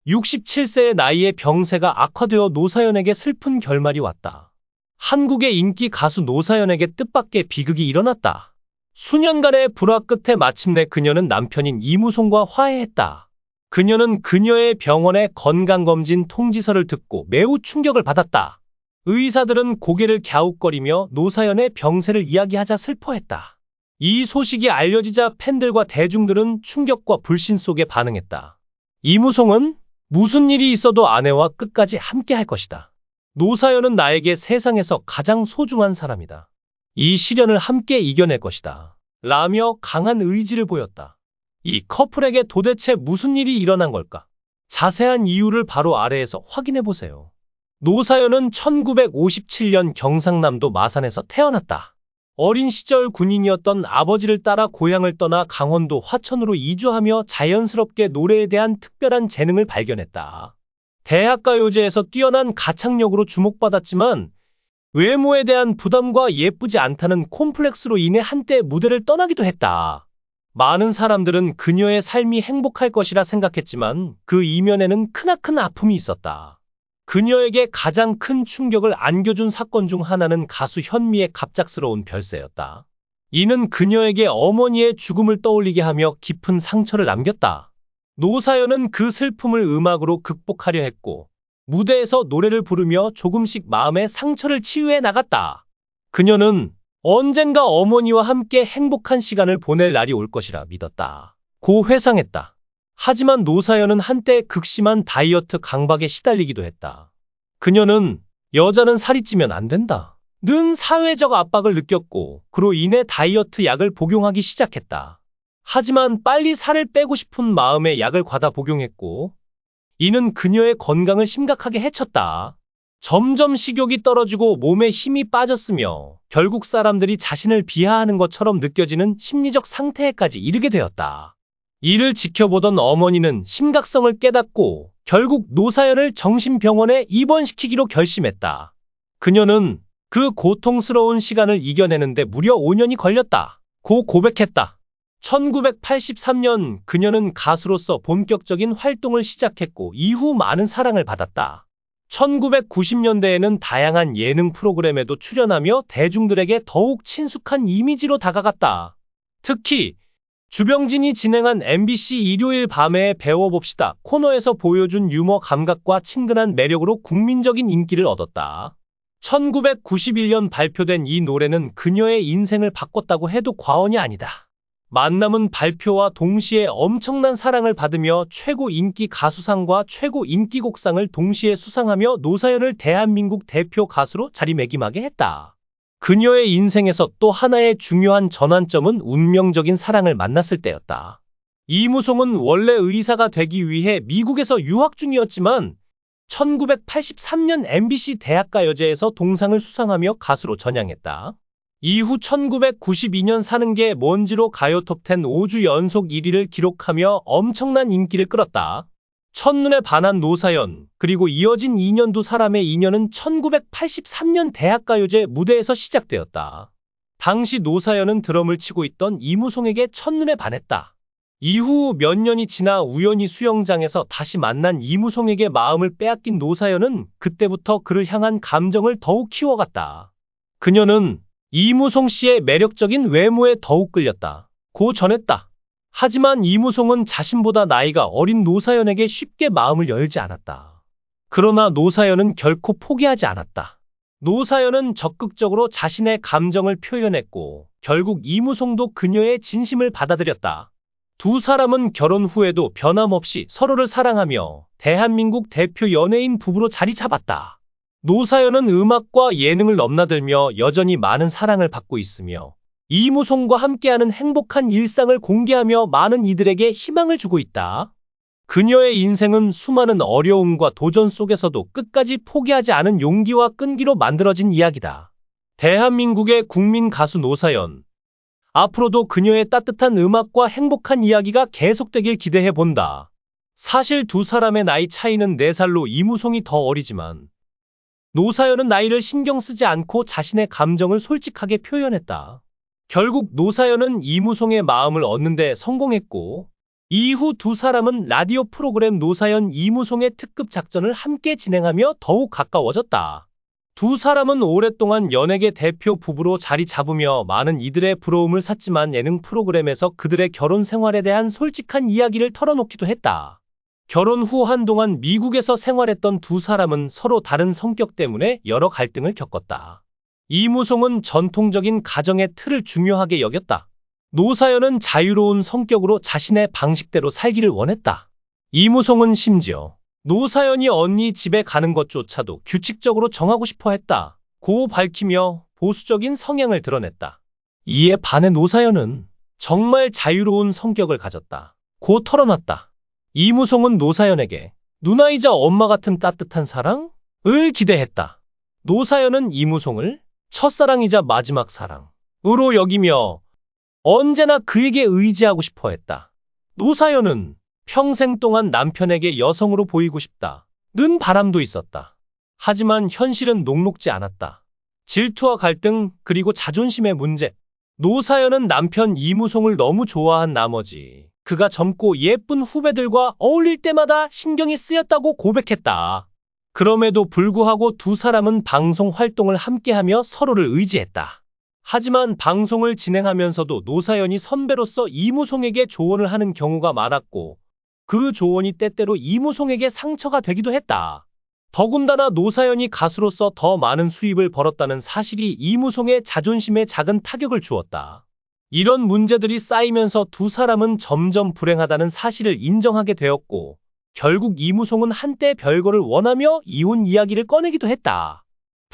67세의 나이에 병세가 악화되어 노사연에게 슬픈 결말이 왔다. 한국의 인기 가수 노사연에게 뜻밖의 비극이 일어났다. 수년간의 불화 끝에 마침내 그녀는 남편인 이무송과 화해했다. 그녀는 그녀의 병원의 건강검진 통지서를 듣고 매우 충격을 받았다. 의사들은 고개를 갸웃거리며 노사연의 병세를 이야기하자 슬퍼했다. 이 소식이 알려지자 팬들과 대중들은 충격과 불신 속에 반응했다. 이무송은 무슨 일이 있어도 아내와 끝까지 함께 할 것이다. 노사연은 나에게 세상에서 가장 소중한 사람이다. 이 시련을 함께 이겨낼 것이다. 라며 강한 의지를 보였다. 이 커플에게 도대체 무슨 일이 일어난 걸까? 자세한 이유를 바로 아래에서 확인해 보세요. 노사연은 1957년 경상남도 마산에서 태어났다. 어린 시절 군인이었던 아버지를 따라 고향을 떠나 강원도 화천으로 이주하며 자연스럽게 노래에 대한 특별한 재능을 발견했다. 대학가요제에서 뛰어난 가창력으로 주목받았지만 외모에 대한 부담과 예쁘지 않다는 콤플렉스로 인해 한때 무대를 떠나기도 했다. 많은 사람들은 그녀의 삶이 행복할 것이라 생각했지만 그 이면에는 크나큰 아픔이 있었다. 그녀에게 가장 큰 충격을 안겨준 사건 중 하나는 가수 현미의 갑작스러운 별세였다. 이는 그녀에게 어머니의 죽음을 떠올리게 하며 깊은 상처를 남겼다. 노사연은 그 슬픔을 음악으로 극복하려 했고 무대에서 노래를 부르며 조금씩 마음의 상처를 치유해 나갔다. 그녀는 언젠가 어머니와 함께 행복한 시간을 보낼 날이 올 것이라 믿었다. 고 회상했다. 하지만 노사연은 한때 극심한 다이어트 강박에 시달리기도 했다. 그녀는 여자는 살이 찌면 안 된다 는 사회적 압박을 느꼈고 그로 인해 다이어트 약을 복용하기 시작했다. 하지만 빨리 살을 빼고 싶은 마음에 약을 과다 복용했고 이는 그녀의 건강을 심각하게 해쳤다. 점점 식욕이 떨어지고 몸에 힘이 빠졌으며 결국 사람들이 자신을 비하하는 것처럼 느껴지는 심리적 상태에까지 이르게 되었다. 이를 지켜보던 어머니는 심각성을 깨닫고 결국 노사연을 정신병원에 입원시키기로 결심했다. 그녀는 그 고통스러운 시간을 이겨내는데 무려 5년이 걸렸다. 고 고백했다. 1983년 그녀는 가수로서 본격적인 활동을 시작했고 이후 많은 사랑을 받았다. 1990년대에는 다양한 예능 프로그램에도 출연하며 대중들에게 더욱 친숙한 이미지로 다가갔다. 특히 주병진이 진행한 MBC 일요일 밤에 배워봅시다 코너에서 보여준 유머 감각과 친근한 매력으로 국민적인 인기를 얻었다. 1991년 발표된 이 노래는 그녀의 인생을 바꿨다고 해도 과언이 아니다. 만남은 발표와 동시에 엄청난 사랑을 받으며 최고 인기 가수상과 최고 인기곡상을 동시에 수상하며 노사연을 대한민국 대표 가수로 자리매김하게 했다. 그녀의 인생에서 또 하나의 중요한 전환점은 운명적인 사랑을 만났을 때였다. 이무송은 원래 의사가 되기 위해 미국에서 유학 중이었지만 1983년 MBC 대학가요제에서 동상을 수상하며 가수로 전향했다. 이후 1992년 사는 게 뭔지로 가요 톱10 5주 연속 1위를 기록하며 엄청난 인기를 끌었다. 첫눈에 반한 노사연, 그리고 이어진 2년 두 사람의 인연은 1983년 대학가요제 무대에서 시작되었다. 당시 노사연은 드럼을 치고 있던 이무송에게 첫눈에 반했다. 이후 몇 년이 지나 우연히 수영장에서 다시 만난 이무송에게 마음을 빼앗긴 노사연은 그때부터 그를 향한 감정을 더욱 키워갔다. 그녀는 이무송 씨의 매력적인 외모에 더욱 끌렸다. 고 전했다. 하지만 이무송은 자신보다 나이가 어린 노사연에게 쉽게 마음을 열지 않았다. 그러나 노사연은 결코 포기하지 않았다. 노사연은 적극적으로 자신의 감정을 표현했고 결국 이무송도 그녀의 진심을 받아들였다. 두 사람은 결혼 후에도 변함없이 서로를 사랑하며 대한민국 대표 연예인 부부로 자리 잡았다. 노사연은 음악과 예능을 넘나들며 여전히 많은 사랑을 받고 있으며 이무송과 함께하는 행복한 일상을 공개하며 많은 이들에게 희망을 주고 있다. 그녀의 인생은 수많은 어려움과 도전 속에서도 끝까지 포기하지 않은 용기와 끈기로 만들어진 이야기다. 대한민국의 국민 가수 노사연. 앞으로도 그녀의 따뜻한 음악과 행복한 이야기가 계속되길 기대해본다. 사실 두 사람의 나이 차이는 4살로 이무송이 더 어리지만 노사연은 나이를 신경 쓰지 않고 자신의 감정을 솔직하게 표현했다. 결국 노사연은 이무송의 마음을 얻는 데 성공했고 이후 두 사람은 라디오 프로그램 노사연 이무송의 특급 작전을 함께 진행하며 더욱 가까워졌다. 두 사람은 오랫동안 연예계 대표 부부로 자리 잡으며 많은 이들의 부러움을 샀지만 예능 프로그램에서 그들의 결혼 생활에 대한 솔직한 이야기를 털어놓기도 했다. 결혼 후 한동안 미국에서 생활했던 두 사람은 서로 다른 성격 때문에 여러 갈등을 겪었다. 이무송은 전통적인 가정의 틀을 중요하게 여겼다. 노사연은 자유로운 성격으로 자신의 방식대로 살기를 원했다. 이무송은 심지어 노사연이 언니 집에 가는 것조차도 규칙적으로 정하고 싶어 했다. 고 밝히며 보수적인 성향을 드러냈다. 이에 반해 노사연은 정말 자유로운 성격을 가졌다. 고 털어놨다. 이무송은 노사연에게 누나이자 엄마 같은 따뜻한 사랑을 기대했다. 노사연은 이무송을 첫사랑이자 마지막 사랑으로 여기며 언제나 그에게 의지하고 싶어 했다. 노사연은 평생 동안 남편에게 여성으로 보이고 싶다는 바람도 있었다. 하지만 현실은 녹록지 않았다. 질투와 갈등, 그리고 자존심의 문제. 노사연은 남편 이무송을 너무 좋아한 나머지 그가 젊고 예쁜 후배들과 어울릴 때마다 신경이 쓰였다고 고백했다. 그럼에도 불구하고 두 사람은 방송 활동을 함께하며 서로를 의지했다. 하지만 방송을 진행하면서도 노사연이 선배로서 이무송에게 조언을 하는 경우가 많았고 그 조언이 때때로 이무송에게 상처가 되기도 했다. 더군다나 노사연이 가수로서 더 많은 수입을 벌었다는 사실이 이무송의 자존심에 작은 타격을 주었다. 이런 문제들이 쌓이면서 두 사람은 점점 불행하다는 사실을 인정하게 되었고 결국 이무송은 한때 별거를 원하며 이혼 이야기를 꺼내기도 했다.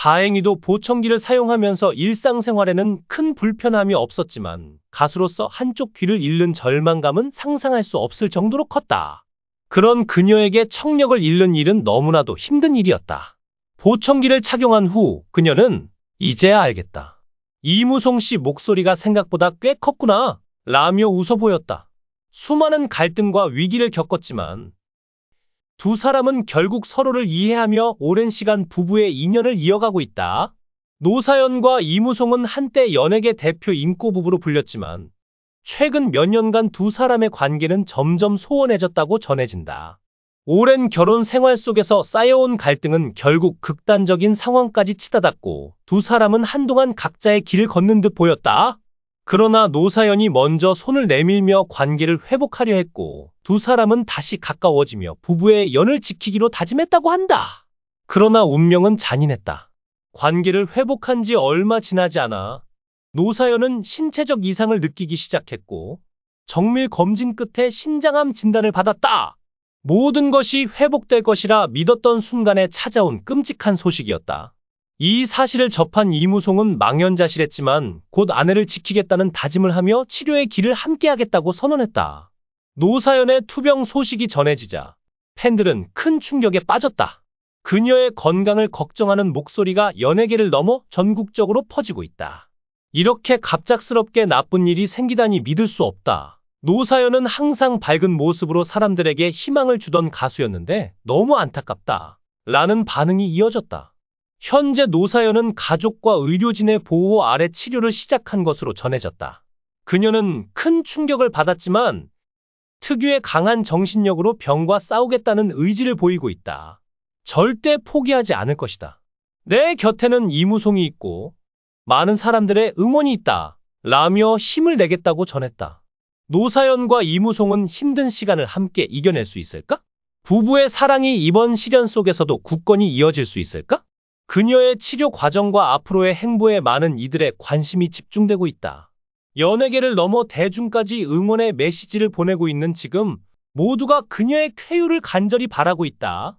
다행히도 보청기를 사용하면서 일상생활에는 큰 불편함이 없었지만 가수로서 한쪽 귀를 잃는 절망감은 상상할 수 없을 정도로 컸다. 그런 그녀에게 청력을 잃는 일은 너무나도 힘든 일이었다. 보청기를 착용한 후 그녀는 이제야 알겠다. 이무송 씨 목소리가 생각보다 꽤 컸구나 라며 웃어 보였다. 수많은 갈등과 위기를 겪었지만 두 사람은 결국 서로를 이해하며 오랜 시간 부부의 인연을 이어가고 있다. 노사연과 이무송은 한때 연예계 대표 인고 부부로 불렸지만 최근 몇 년간 두 사람의 관계는 점점 소원해졌다고 전해진다. 오랜 결혼 생활 속에서 쌓여온 갈등은 결국 극단적인 상황까지 치닫았고 두 사람은 한동안 각자의 길을 걷는 듯 보였다. 그러나 노사연이 먼저 손을 내밀며 관계를 회복하려 했고 두 사람은 다시 가까워지며 부부의 연을 지키기로 다짐했다고 한다. 그러나 운명은 잔인했다. 관계를 회복한 지 얼마 지나지 않아 노사연은 신체적 이상을 느끼기 시작했고 정밀 검진 끝에 신장암 진단을 받았다. 모든 것이 회복될 것이라 믿었던 순간에 찾아온 끔찍한 소식이었다. 이 사실을 접한 이무송은 망연자실했지만 곧 아내를 지키겠다는 다짐을 하며 치료의 길을 함께하겠다고 선언했다. 노사연의 투병 소식이 전해지자 팬들은 큰 충격에 빠졌다. 그녀의 건강을 걱정하는 목소리가 연예계를 넘어 전국적으로 퍼지고 있다. 이렇게 갑작스럽게 나쁜 일이 생기다니 믿을 수 없다. 노사연은 항상 밝은 모습으로 사람들에게 희망을 주던 가수였는데 너무 안타깝다. 라는 반응이 이어졌다. 현재 노사연은 가족과 의료진의 보호 아래 치료를 시작한 것으로 전해졌다. 그녀는 큰 충격을 받았지만 특유의 강한 정신력으로 병과 싸우겠다는 의지를 보이고 있다. 절대 포기하지 않을 것이다. 내 곁에는 이무송이 있고 많은 사람들의 응원이 있다. 라며 힘을 내겠다고 전했다. 노사연과 이무송은 힘든 시간을 함께 이겨낼 수 있을까? 부부의 사랑이 이번 시련 속에서도 굳건히 이어질 수 있을까? 그녀의 치료 과정과 앞으로의 행보에 많은 이들의 관심이 집중되고 있다. 연예계를 넘어 대중까지 응원의 메시지를 보내고 있는 지금 모두가 그녀의 쾌유를 간절히 바라고 있다.